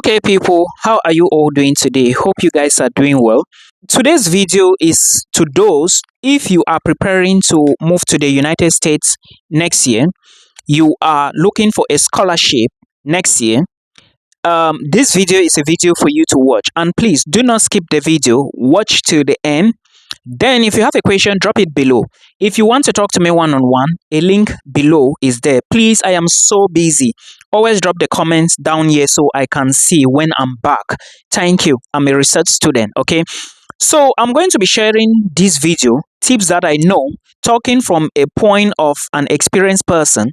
Okay, people, how are you all doing today? Hope you guys are doing well. Today's video is to those if you are preparing to move to the United States next year, you are looking for a scholarship next year. This video is a video for you to watch, and please do not skip the video. Watch till the end. Then if you have a question, drop it below. If you want to talk to me one-on-one, a link below is there. Please, I am so busy. Always drop the comments down here so I can see when I'm back. Thank you. I'm a research student, okay? So I'm going to be sharing this video, tips that I know, talking from a point of an experienced person.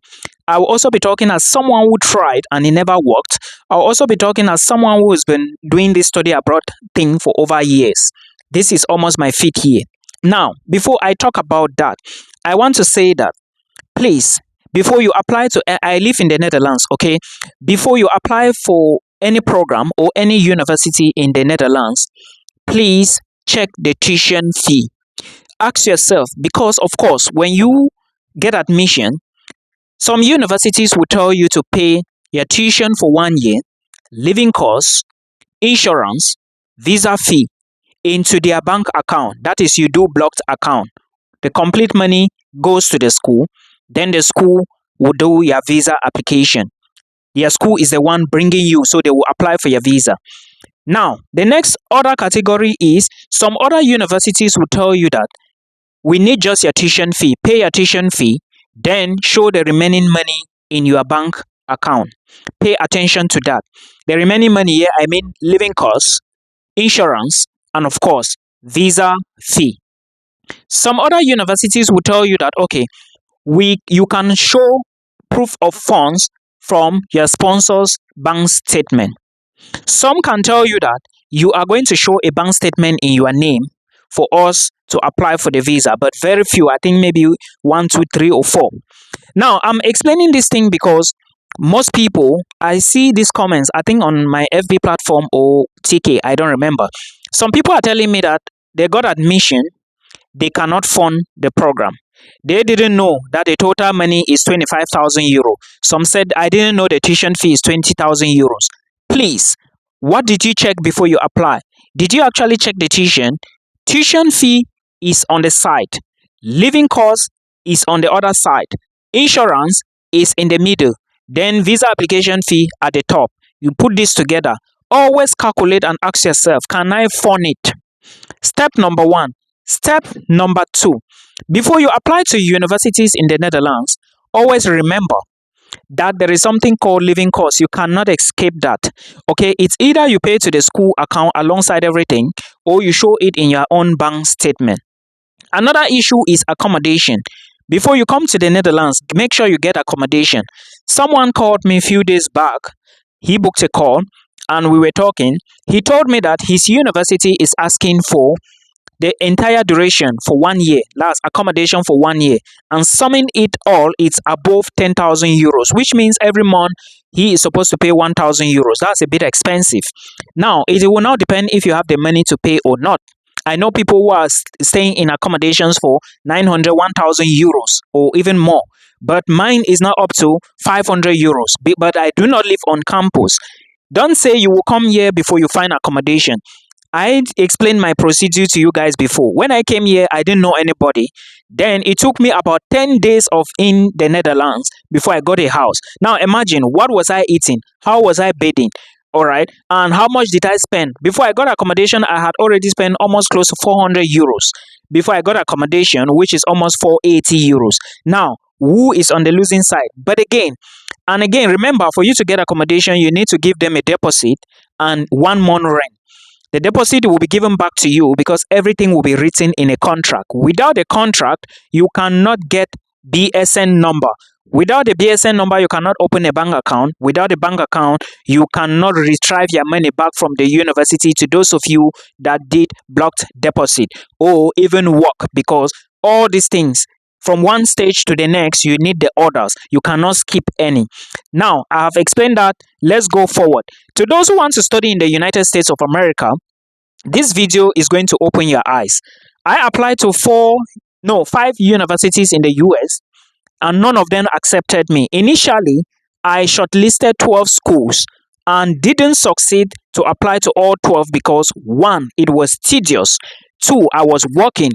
I will also be talking as someone who tried and it never worked. I'll also be talking as someone who has been doing this study abroad thing for over years. This is almost my fifth year. Now, before I talk about that, I want to say that, please, before you apply to, I live in the Netherlands, okay? Before you apply for any program or any university in the Netherlands, please check the tuition fee. Ask yourself, because of course, when you get admission, some universities will tell you to pay your tuition for 1 year, living costs, insurance, visa fee, into their bank account. That is, you do blocked account. The complete money goes to the school. Then the school will do your visa application. Your school is the one bringing you, so they will apply for your visa. Now, the next other category is some other universities will tell you that we need just your tuition fee. Pay your tuition fee, then show the remaining money in your bank account. Pay attention to that. The remaining money here, I mean living costs, insurance, and of course, visa fee. Some other universities will tell you that, okay, you can show proof of funds from your sponsor's bank statement. Some can tell you that you are going to show a bank statement in your name for us to apply for the visa, but very few, I think maybe 1, 2, 3, or 4. Now, I'm explaining this thing because most people, I see these comments, I think on my FB platform or TK, I don't remember. Some people are telling me that they got admission, they cannot fund the program. They didn't know that the total money is 25,000 euro. Some said, I didn't know the tuition fee is 20,000 euros. Please, what did you check before you apply? Did you actually check the tuition? Tuition fee is on the side. Living cost is on the other side. Insurance is in the middle. Then visa application fee at the top. You put this together. Always calculate and ask yourself, can I fund it? Step number 1. Step number 2. Before you apply to universities in the Netherlands, always remember that there is something called living costs. You cannot escape that. Okay, it's either you pay to the school account alongside everything, or you show it in your own bank statement. Another issue is accommodation. Before you come to the Netherlands, make sure you get accommodation. Someone called me a few days back. He booked a call and we were talking. He told me that his university is asking for the entire duration for 1 year, last accommodation for 1 year, and summing it all, it's above 10,000 euros, which means every month he is supposed to pay 1,000 euros. That's a bit expensive. Now, it will now depend if you have the money to pay or not. I know people who are staying in accommodations for 900, 1,000 euros or even more, but mine is not up to 500 euros. But I do not live on campus. Don't say you will come here before you find accommodation. I explained my procedure to you guys before. When I came here, I didn't know anybody. Then it took me about 10 days in the Netherlands before I got a house. Now imagine, what was I eating? How was I bathing? All right. And how much did I spend? Before I got accommodation, I had already spent almost close to 400 euros. Before I got accommodation, which is almost 480 euros. Now, who is on the losing side? But again, remember, for you to get accommodation, you need to give them a deposit and 1 month rent. The deposit will be given back to you because everything will be written in a contract. Without a contract, you cannot get BSN number. Without the BSN number, you cannot open a bank account. Without a bank account, you cannot retrieve your money back from the university, to those of you that did blocked deposit or even work, because all these things, from one stage to the next, you need the orders. You cannot skip any. Now, I have explained that. Let's go forward. To those who want to study in the United States of America, this video is going to open your eyes. I applied to 5 universities in the US, and none of them accepted me. Initially, I shortlisted 12 schools and didn't succeed to apply to all 12 because 1, it was tedious, 2, I was working,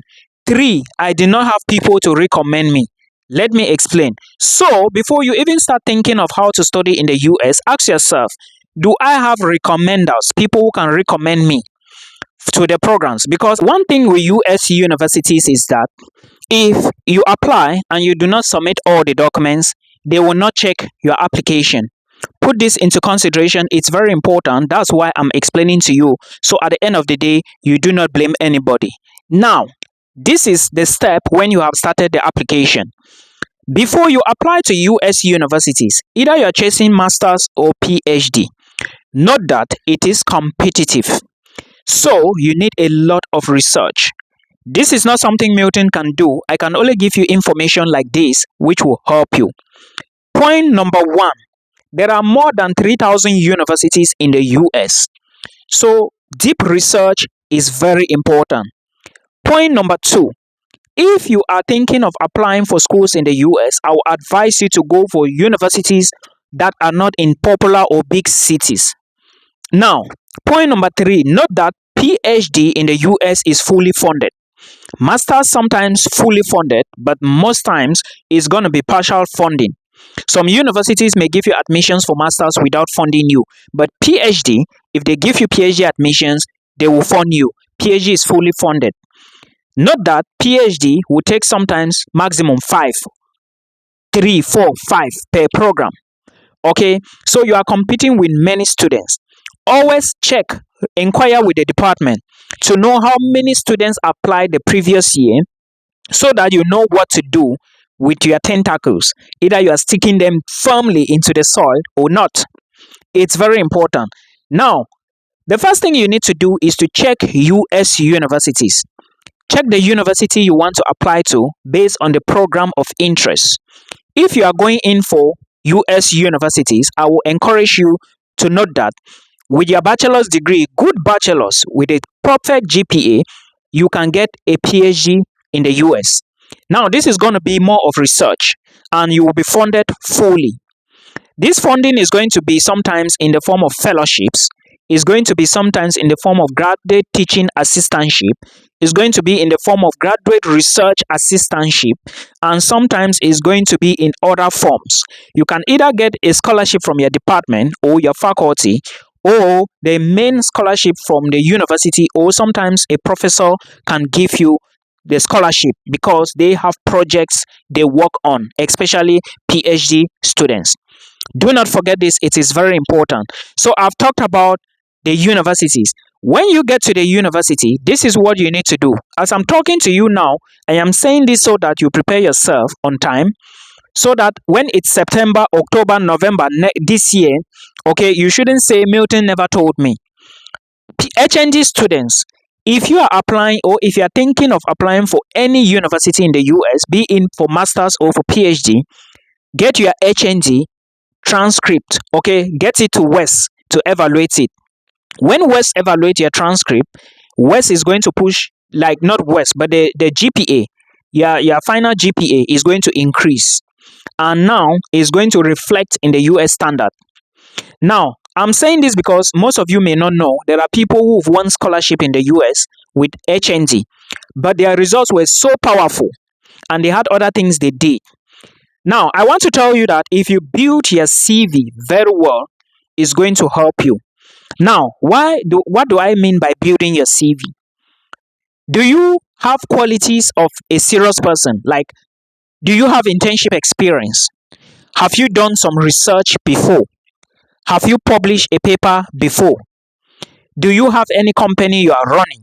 3, I did not have people to recommend me. Let me explain. So, before you even start thinking of how to study in the US, ask yourself, do I have recommenders, people who can recommend me to the programs? Because one thing with US universities is that if you apply and you do not submit all the documents, they will not check your application. Put this into consideration. It's very important. That's why I'm explaining to you. So at the end of the day, you do not blame anybody. Now, this is the step when you have started the application. Before you apply to US universities, either you're chasing masters or PhD. Note that it is competitive. So you need a lot of research. This is not something Milton can do. I can only give you information like this, which will help you. Point number 1. There are more than 3,000 universities in the US. So deep research is very important. Point number 2. If you are thinking of applying for schools in the US, I will advise you to go for universities that are not in popular or big cities. Now, point number 3. Note that PhD in the US is fully funded. Masters sometimes fully funded, but most times it's going to be partial funding. Some universities may give you admissions for masters without funding you, but PhD, if they give you PhD admissions, they will fund you. PhD is fully funded. Note that PhD will take sometimes maximum 5, 3, 4, 5 per program. Okay, so you are competing with many students. Always check, inquire with the department to know how many students applied the previous year so that you know what to do with your tentacles. Either you are sticking them firmly into the soil or not. It's very important. Now, the first thing you need to do is to check US universities. Check the university you want to apply to based on the program of interest. If you are going in for US universities, I will encourage you to note that with your bachelor's degree, good bachelor's with a perfect GPA, you can get a PhD in the US. Now, this is going to be more of research and you will be funded fully. This funding is going to be sometimes in the form of fellowships, is going to be sometimes in the form of graduate teaching assistantship, is going to be in the form of graduate research assistantship, and sometimes is going to be in other forms. You can either get a scholarship from your department or your faculty, or the main scholarship from the university, or sometimes a professor can give you the scholarship because they have projects they work on, especially PhD students. Do not forget this, it is very important. So I've talked about the universities. When you get to the university, this is what you need to do. As I'm talking to you now, I am saying this so that you prepare yourself on time, so that when it's September, October, November this year, okay, you shouldn't say Milton never told me. HND students, if you are applying or if you are thinking of applying for any university in the US, be it for masters or for PhD, get your HND transcript, okay, get it to West to evaluate it. When West evaluate your transcript, West is going to push, like not West, but the GPA, your final GPA is going to increase, and now is going to reflect in the US standard. Now, I'm saying this because most of you may not know there are people who've won scholarship in the US with HND, but their results were so powerful and they had other things they did. Now, I want to tell you that if you build your CV very well, it's going to help you. Now, what do I mean by building your CV? Do you have qualities of a serious person? Like, do you have internship experience? Have you done some research before? Have you published a paper before? Do you have any company you are running?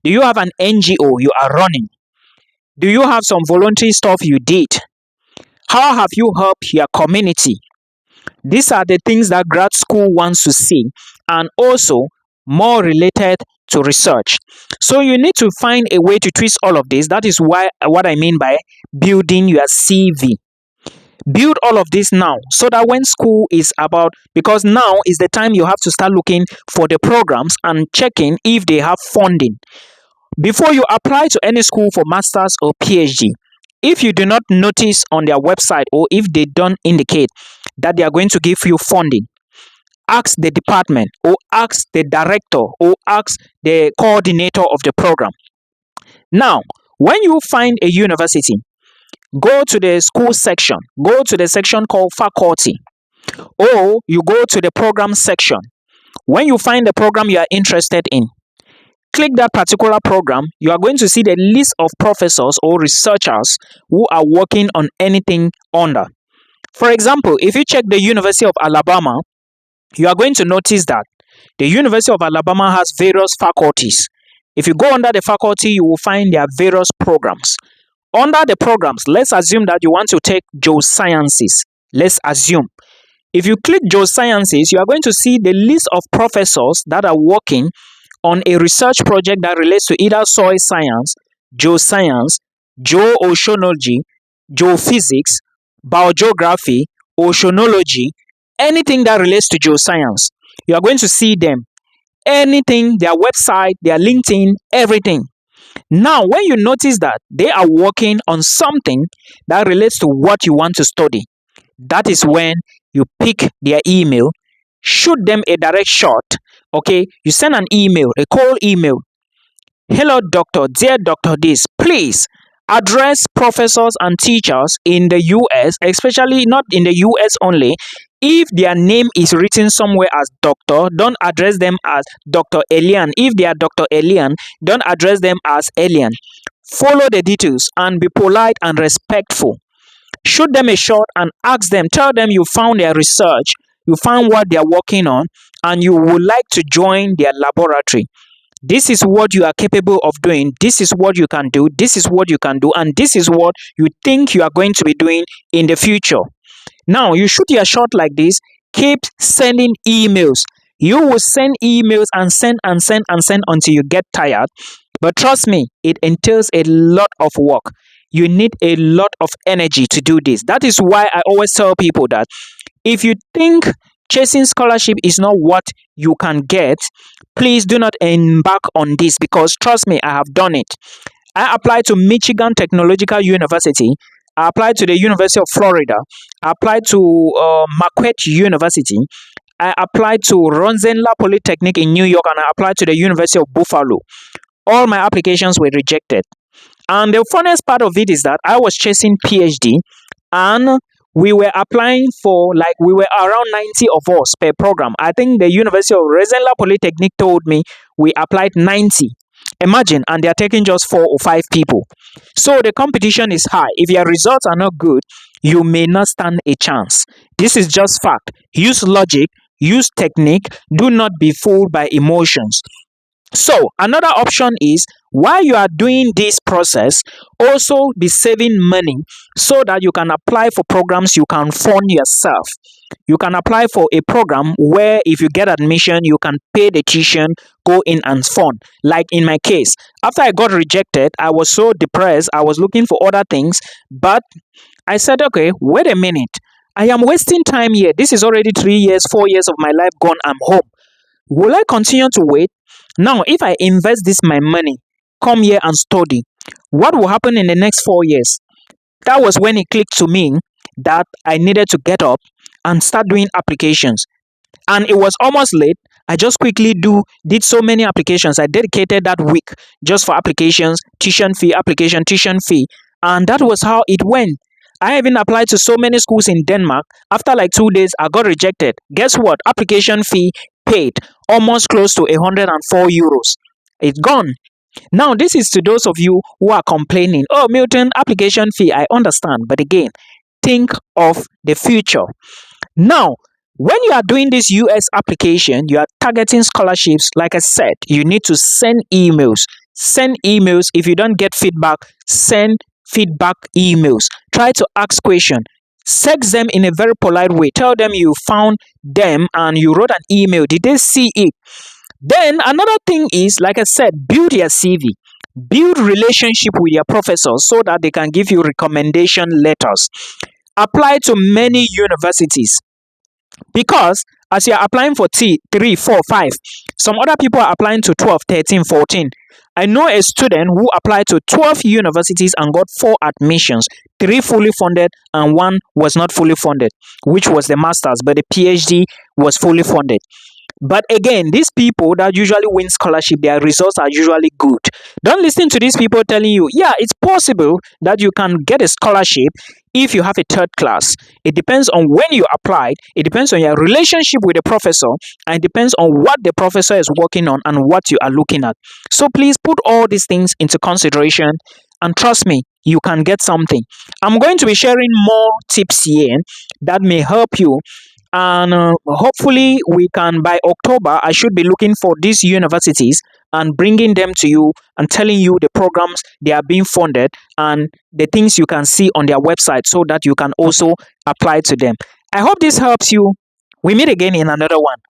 Do you have an NGO you are running? Do you have some voluntary stuff you did? How have you helped your community? These are the things that grad school wants to see, and also more related to research. So you need to find a way to twist all of this. That is what I mean by building your CV. Build all of this now so that when school is about, because now is the time you have to start looking for the programs and checking if they have funding. Before you apply to any school for masters or PhD, if you do not notice on their website or if they don't indicate that they are going to give you funding, ask the department or ask the director or ask the coordinator of the program. Now, when you find a university, go to the school section, go to the section called faculty, or you go to the program section. When you find the program you are interested in, click that particular program. You are going to see the list of professors or researchers who are working on anything under. For example, if you check the University of Alabama, you are going to notice that the University of Alabama has various faculties. If you go under the faculty, you will find their various programs. Under the programs, let's assume that you want to take geosciences. Let's assume. If you click geosciences, you are going to see the list of professors that are working on a research project that relates to either soil science, geoscience, geooceanology, geophysics, biogeography, oceanology, anything that relates to geoscience. You are going to see them. Anything, their website, their LinkedIn, everything. Now, when you notice that they are working on something that relates to what you want to study, that is when you pick their email, shoot them a direct shot. Okay, you send an email, a cold email. Hello, doctor, dear Dr. This, please address professors and teachers in the US, especially not in the US only. If their name is written somewhere as doctor, don't address them as Dr. Elian. If they are Dr. Elian, don't address them as Elian. Follow the details and be polite and respectful. Shoot them a shot and ask them, tell them you found their research, you found what they are working on, and you would like to join their laboratory. This is what you are capable of doing. This is what you can do. This is what you can do. And this is what you think you are going to be doing in the future. Now, you shoot your shot like this. Keep sending emails. You will send emails and send until you get tired. But trust me, it entails a lot of work. You need a lot of energy to do this. That is why I always tell people that if you think chasing scholarship is not what you can get, please do not embark on this, because trust me, I have done it. I applied to Michigan Technological University. I applied to the University of Florida. I applied to Marquette University. I applied to Rensselaer Polytechnic in New York, and I applied to the University of Buffalo. All my applications were rejected. And the funniest part of it is that I was chasing PhD, and we were applying for, like, we were around 90 of us per program. I think the University of Rensselaer Polytechnic told me we applied 90. Imagine, and they are taking just 4 or 5 people. So the competition is high. If your results are not good, you may not stand a chance. This is just fact. Use logic, use technique, do not be fooled by emotions. So another option is, while you are doing this process, also be saving money so that you can apply for programs you can fund yourself. You can apply for a program where if you get admission, you can pay the tuition, go in and fund. Like in my case, after I got rejected, I was so depressed. I was looking for other things, but I said, okay, wait a minute. I am wasting time here. This is already 3 years, 4 years of my life gone. I'm home. Will I continue to wait? Now, if I invest this my money, come here and study, what will happen in the next 4 years? That was when it clicked to me that I needed to get up and start doing applications. And it was almost late. I just quickly did so many applications. I dedicated that week just for applications, tuition fee, application, tuition fee. And that was how it went. I even applied to so many schools in Denmark. After like 2 days, I got rejected. Guess what? Application fee paid almost close to 104 euros. It's gone. Now, this is to those of you who are complaining, oh, Milton, application fee, I understand. But again, think of the future. Now, when you are doing this US application, you are targeting scholarships. Like I said, you need to send emails. Send emails. If you don't get feedback, send feedback emails. Try to ask questions. Text them in a very polite way. Tell them you found them and you wrote an email. Did they see it? Then another thing is, like I said, build your CV. Build relationship with your professors so that they can give you recommendation letters. Apply to many universities, because as you are applying for 3, 4, 5, some other people are applying to 12, 13, 14. I know a student who applied to 12 universities and got 4 admissions, 3 fully funded and 1 was not fully funded, which was the master's, but the PhD was fully funded. But again, these people that usually win scholarship, their results are usually good. Don't listen to these people telling you, yeah, it's possible that you can get a scholarship if you have a third class. It depends on when you applied, it depends on your relationship with the professor, and it depends on what the professor is working on and what you are looking at. So please put all these things into consideration, and trust me, you can get something. I'm going to be sharing more tips here that may help you, and hopefully we can, by October I should be looking for these universities and bringing them to you and telling you the programs they are being funded and the things you can see on their website so that you can also apply to them. I hope this helps you. We meet again in another one.